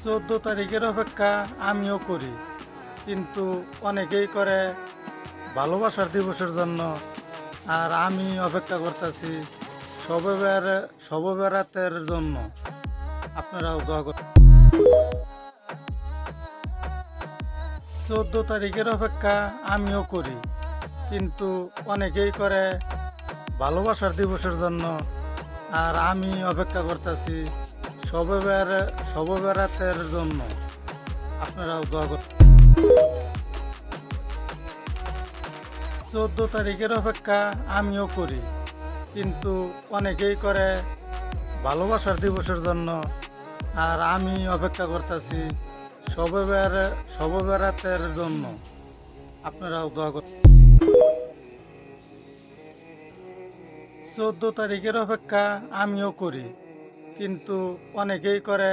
14 তারিখের অপেক্ষা আমিও করি, কিন্তু অনেকেই করে ভালোবাসার দিবসের জন্য। আর আমি অপেক্ষা করতেছি শবে বরাতের জন্য। আপনারাও দোয়া করুন। 14 তারিখের অপেক্ষা আমিও করি, কিন্তু অনেকেই করে ভালোবাসার দিবসের জন্য। আর আমি অপেক্ষা করতেছি শবে বরাতের জন্য। আপনারাও দোয়া করুন। 14 তারিখের অপেক্ষা আমিও করি, কিন্তু অনেকেই করে ভালোবাসার দিবসের জন্য। আর আমি অপেক্ষা করতেছি শবে বরাতের জন্য। আপনারাও দোয়া করুন। 14 তারিখের অপেক্ষা আমিও করি, কিন্তু অনেকেই করে